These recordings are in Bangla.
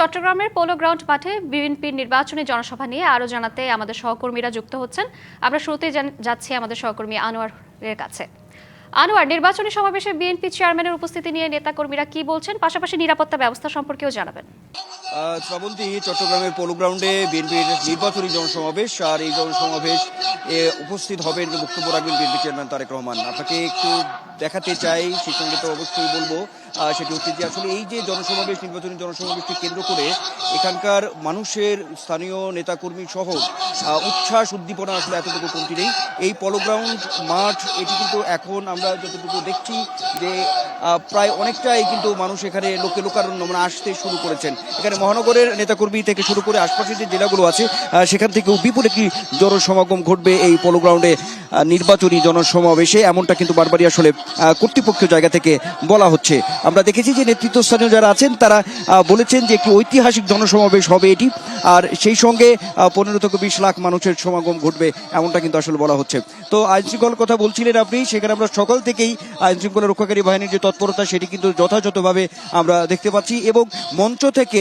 চট্টগ্রামের পোলো গ্রাউন্ড মাঠে বিএনপির নির্বাচনী জনসভা নিয়ে আরো জানাতে আমাদের সহকর্মীরা যুক্ত হচ্ছেন। আমরা শুরুতেই যাচ্ছি আমাদের সহকর্মী আনোয়ারের কাছে। আনোয়ার, নির্বাচনী সমাবেশে বিএনপি চেয়ারম্যানের উপস্থিতি নিয়ে নেতাকর্মীরা কি বলছেন, পাশাপাশি নিরাপত্তা ব্যবস্থা সম্পর্কেও জানাবেন। শ্রাবন্তী, চট্টগ্রামের পোলো গ্রাউন্ডে বিএনপির নির্বাচনী জনসমাবেশ, আর এই জনসমাবেশ উপস্থিত হবেন, বক্তব্য রাখবেন বিএনপি চেয়ারম্যান তারেক রহমান। আপনাকে একটু দেখাতে চাই, সেই সঙ্গে তো অবশ্যই বলবো, সেটি হচ্ছে যে আসলে এই যে জনসমাবেশ, নির্বাচনী জনসমাবেশকে কেন্দ্র করে এখানকার মানুষের, স্থানীয় নেতাকর্মী সহ উচ্ছ্বাস উদ্দীপনা আসলে এতটুকু কমতি নেই। এই পোলো গ্রাউন্ড মাঠ, এটি কিন্তু এখন আমরা যতটুকু দেখছি যে প্রায় অনেকটাই কিন্তু মানুষ এখানে লোকে লোকারণ্য মানে আসতে শুরু করেছেন। এখানে মহানগরের নেতাকর্মী থেকে শুরু করে আশপাশের যে জেলাগুলো আছে সেখান থেকেও বিপুল একটি জনসমাগম ঘটবে এই পোলো গ্রাউন্ডে নির্বাচনী জনসমাবেশে, এমনটা কিন্তু বারবারই আসলে কর্তৃপক্ষীয় জায়গা থেকে বলা হচ্ছে। আমরা দেখেছি যে নেতৃত্বস্থানীয় যারা আছেন তারা বলেছেন যে একটি ঐতিহাসিক জনসমাবেশ হবে এটি, আর সেই সঙ্গে 15 থেকে 20 লাখ মানুষের সমাগম ঘটবে, এমনটা কিন্তু আসলে বলা হচ্ছে। তো আইনশৃঙ্খলার কথা বলছিলেন আপনি, সেখানে আমরা সকাল থেকেই আইনশৃঙ্খলা রক্ষাকারী বাহিনীর যে তৎপরতা সেটি কিন্তু যথাযথভাবে আমরা দেখতে পাচ্ছি, এবং মঞ্চ থেকে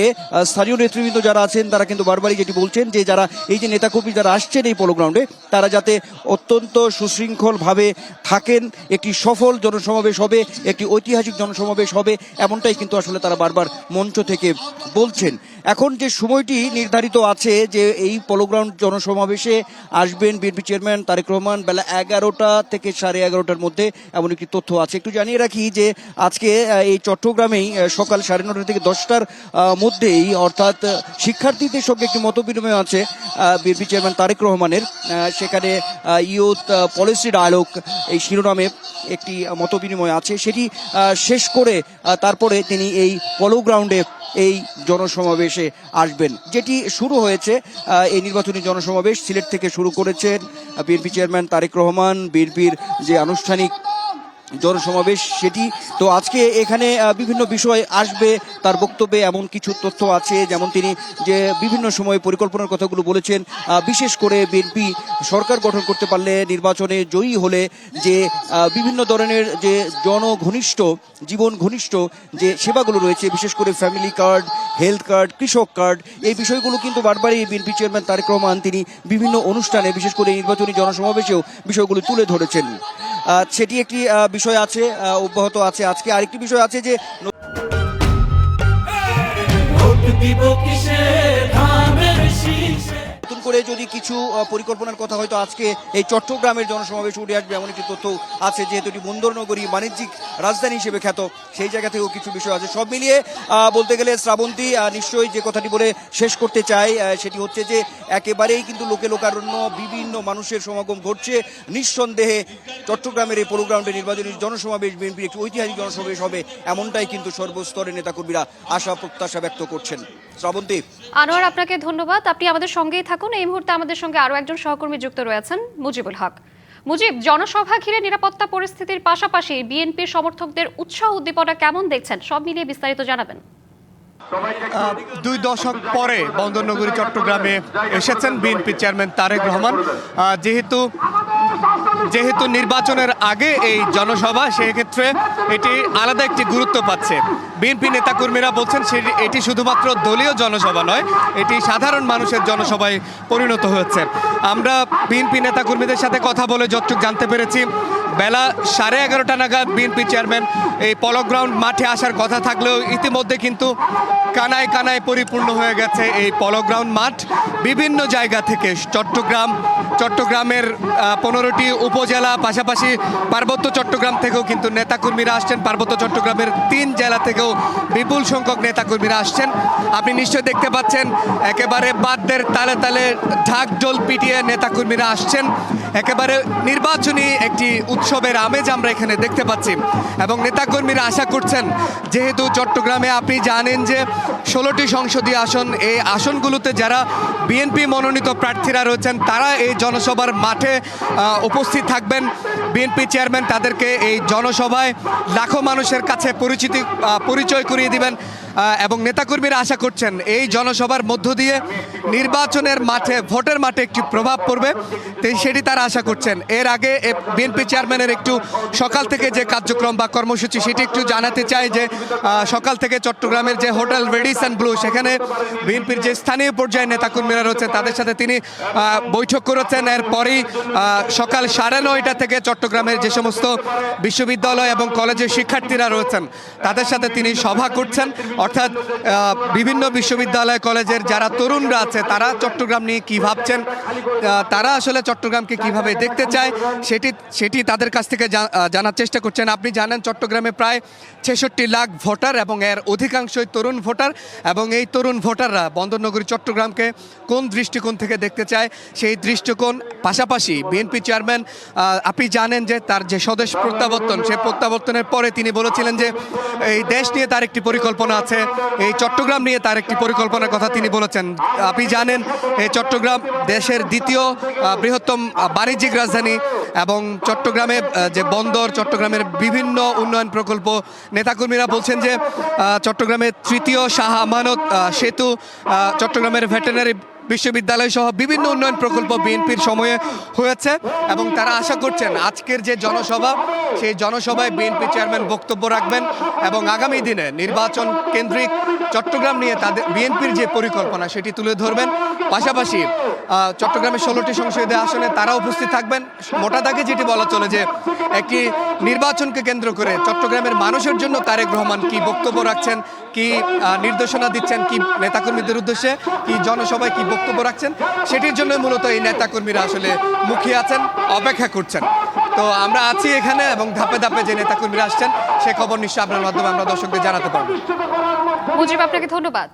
স্থানীয় নেতৃবৃন্দ যারা আছেন তারা কিন্তু বারবারই যেটি বলছেন যে যারা এই যে নেতাকর্মী যারা আসছেন এই পোলো গ্রাউন্ডে, তারা যাতে অত্যন্ত সুশৃঙ্খলভাবে থাকেন, একটি সফল জনসমাবেশ হবে, একটি ঐতিহাসিক জনসমাবেশ হবে, এমনটাই কিন্তু আসলে তারা বারবার মঞ্চ থেকে বলছেন। এখন যে সময়টি নির্ধারিত আছে যে এই পোলো গ্রাউন্ড জনসমাবেশে আসবেন বিএনপি চেয়ারম্যান তারেক রহমান বেলা 11টা থেকে 11:30টার মধ্যে, এমন একটি তথ্য আছে। একটু জানিয়ে রাখি যে আজকে এই চট্টগ্রামেই সকাল 9:30 থেকে 10টার মধ্যেই, অর্থাৎ শিক্ষার্থীদের সঙ্গে একটি মতবিনিময় আছে বিএনপি চেয়ারম্যান তারেক রহমানের। সেখানে ইউথ পলিসি ডায়ালগ এই শিরোনামে একটি মতবিনিময় আছে, সেটি শেষ করে তারপরে তিনি এই পোলো গ্রাউন্ডে এই জনসমাবেশে আসবেন, যেটি শুরু হয়েছে। এই নির্বাচনী জনসমাবেশ সিলেট থেকে শুরু করেছেন বিএনপি চেয়ারম্যান তারেক রহমান। বিএনপির যে আনুষ্ঠানিক জনসমাবেশ সেটি তো আজকে এখানে বিভিন্ন বিষয় আসবে তার বক্তব্যে, এমন কিছু তথ্য আছে, যেমন তিনি যে বিভিন্ন সময় পরিকল্পনার কথাগুলো বলেছেন, বিশেষ করে বিএনপি সরকার গঠন করতে পারলে, নির্বাচনে জয়ী হলে যে বিভিন্ন ধরনের যে জনঘনিষ্ঠ, জীবন ঘনিষ্ঠ যে সেবাগুলো রয়েছে, বিশেষ করে ফ্যামিলি কার্ড, হেলথ কার্ড, কৃষক কার্ড, এই বিষয়গুলো কিন্তু বারবারই বিএনপি চেয়ারম্যান তারেক রহমান তিনি বিভিন্ন অনুষ্ঠানে, বিশেষ করে নির্বাচনী জনসমাবেশেও বিষয়গুলো তুলে ধরেছেন। সেটি একটি বিষয় আছে, অব্যাহত আছে। আজকে আরেকটি বিষয় আছে যে নতুন করে যদি কিছু পরিকল্পনার কথা হয়তো আজকে এই চট্টগ্রামের জনসমাবেশ উঠে আসবে, এমন একটি তথ্য আছে। যেহেতু এটি বন্দরনগরী, বাণিজ্যিক রাজধানী হিসেবে খ্যাত, সেই জায়গা থেকেও কিছু বিষয় আছে। সব মিলিয়ে বলতে গেলে শ্রাবন্তী, নিশ্চয়ই যে কথাটি বলে শেষ করতে চাই সেটি হচ্ছে যে একেবারেই কিন্তু লোকে লোকারণ্য, বিভিন্ন মানুষের সমাগম ঘটছে। নিঃসন্দেহে চট্টগ্রামের এই পোলো গ্রাউন্ডে নির্বাচনী জনসমাবেশ বিএনপির একটি ঐতিহাসিক জনসমাবেশ হবে, এমনটাই কিন্তু সর্বস্তরের নেতাকর্মীরা আশা প্রত্যাশা ব্যক্ত করছেন। শ্রাবন্তী। আনোয়ার, আপনাকে ধন্যবাদ। আপনি আমাদের সঙ্গেই থাকুন। এই মুহূর্তে আমাদের সঙ্গে আরো একজন সহকর্মী যুক্ত রয়েছেন, মুজিবুল হক। মুজিব, জনসভা ঘিরে নিরাপত্তা পরিস্থিতির পাশাপাশি বিএনপির সমর্থকদের উৎসাহ উদ্দীপনা কেমন দেখছেন, সব মিলিয়ে বিস্তারিত জানাবেন। 2 দশক পরে বন্দরনগরী চট্টগ্রামে এসেছেন বিএনপি চেয়ারম্যান তারেক রহমান। যেহেতু নির্বাচনের আগে এই জনসভা, সেক্ষেত্রে এটি আলাদা একটি গুরুত্ব পাচ্ছে। বিএনপি নেতাকর্মীরা বলছেন এটি শুধুমাত্র দলীয় জনসভা নয়, এটি সাধারণ মানুষের জনসভায় পরিণত হয়েছে। আমরা বিএনপি নেতাকর্মীদের সাথে কথা বলে যতটুকু জানতে পেরেছি, বেলা 11:30 নাগাদ বিএনপি চেয়ারম্যান এই পোলো গ্রাউন্ড মাঠে আসার কথা থাকলেও ইতিমধ্যে কিন্তু কানায় কানায় পরিপূর্ণ হয়ে গেছে এই পোলো গ্রাউন্ড মাঠ। বিভিন্ন জায়গা থেকে চট্টগ্রামের 15টি উপজেলা, পাশাপাশি পার্বত্য চট্টগ্রাম থেকেও কিন্তু নেতাকর্মীরা আসছেন। পার্বত্য চট্টগ্রামের 3 জেলা থেকেও বিপুল সংখ্যক নেতাকর্মীরা আসছেন। আপনি নিশ্চয়ই দেখতে পাচ্ছেন একেবারে বাদ্যের তালে তালে ঢাক ঢোল পিটিয়ে নেতাকর্মীরা আসছেন। একেবারে নির্বাচনী একটি উৎসবের আমেজ আমরা এখানে দেখতে পাচ্ছি, এবং নেতাকর্মীরা আশা করছেন, যেহেতু চট্টগ্রামে আপনি জানেন যে 16টি সংসদীয় আসন, এই আসনগুলোতে যারা বিএনপি মনোনীত প্রার্থীরা রয়েছেন তারা এই জনসভার মাঠে উপস্থিত থাকবেন। বিএনপি চেয়ারম্যান তাদেরকে এই জনসভায় লাখো মানুষের কাছে পরিচয় করিয়ে দিবেন। এবং নেতাকর্মীরা আশা করছেন এই জনসভার মধ্য দিয়ে নির্বাচনের মাঠে ভোটের মাঠে একটি প্রভাব পড়বে, তো সেটি তারা আশা করছেন। এর আগে বিএনপি চেয়ারম্যানের একটু সকাল থেকে যে কার্যক্রম বা কর্মসূচি সেটি একটু জানাতে চাই যে সকাল থেকে চট্টগ্রামের যে হোটেল রেডিসন ব্লু সেখানে বিএনপির যে স্থানীয় পর্যায়ে নেতাকর্মীরা রয়েছেন তাদের সাথে তিনি বৈঠক করেছেন। এরপরেই সকাল 9:30 থেকে চট্টগ্রামের যে সমস্ত বিশ্ববিদ্যালয় এবং কলেজের শিক্ষার্থীরা রয়েছেন তাদের সাথে তিনি সভা করছেন। অর্থাৎ বিভিন্ন বিশ্ববিদ্যালয় কলেজের যারা তরুণরা আছে তারা চট্টগ্রাম নিয়ে কী ভাবছেন, তারা আসলে চট্টগ্রামকে কিভাবে দেখতে চায় সেটি তাদের কাছ থেকে জানার চেষ্টা করছেন। আপনি জানেন চট্টগ্রামে প্রায় 66 লাখ ভোটার এবং এর অধিকাংশই তরুণ ভোটার, এবং এই তরুণ ভোটাররা বন্দরনগরী চট্টগ্রামকে কোন দৃষ্টিকোণ থেকে দেখতে চায় সেই দৃষ্টিকোণ। পাশাপাশি বিএনপি চেয়ারম্যান আপনি জানেন যে তার যে স্বদেশ প্রত্যাবর্তন, সেই প্রত্যাবর্তনের পরে তিনি বলেছিলেন যে এই দেশ নিয়ে তার একটি পরিকল্পনা আছে, এই চট্টগ্রাম নিয়ে তার একটি পরিকল্পনার কথা তিনি বলেছেন। আপনি জানেন এই চট্টগ্রাম দেশের দ্বিতীয় বৃহত্তম বাণিজ্যিক রাজধানী, এবং চট্টগ্রামে যে বন্দর, চট্টগ্রামের বিভিন্ন উন্নয়ন প্রকল্প, নেতাকর্মীরা বলছেন যে চট্টগ্রামের তৃতীয় শাহ আমানত সেতু, চট্টগ্রামের ভেটেরিনারি বিশ্ববিদ্যালয় সহ বিভিন্ন উন্নয়ন প্রকল্প বিএনপির সময়ে হয়েছে, এবং তারা আশা করছেন আজকের যে জনসভা সেই জনসভায় বিএনপি চেয়ারম্যান বক্তব্য রাখবেন এবং আগামী দিনে নির্বাচন কেন্দ্রিক চট্টগ্রাম নিয়ে তাদের বিএনপির যে পরিকল্পনা সেটি তুলে ধরবেন। পাশাপাশি চট্টগ্রামের 16টি সংসদীয় আসনে তারা উপস্থিত থাকবেন। মোটা দাগে যেটি বলা চলে যে একটি নির্বাচনকে কেন্দ্র করে চট্টগ্রামের মানুষের জন্য তারেক রহমান কি বক্তব্য রাখছেন, কি নির্দেশনা দিচ্ছেন, কি নেতাকর্মীদের উদ্দেশ্যে কি জনসভায় কি বক্তব্য রাখছেন, সেটির জন্য মূলত এই নেতাকর্মীরা আসলে মুখিয়ে আছেন, অপেক্ষা করছেন। তো আমরা আছি এখানে, এবং ধাপে ধাপে যে নেতাকর্মীরা আসছেন সে খবর নিশ্চয়ই আপনার মাধ্যমে আমরা দর্শকদের জানাতে পারবো। মুজিব, আপনাকে ধন্যবাদ।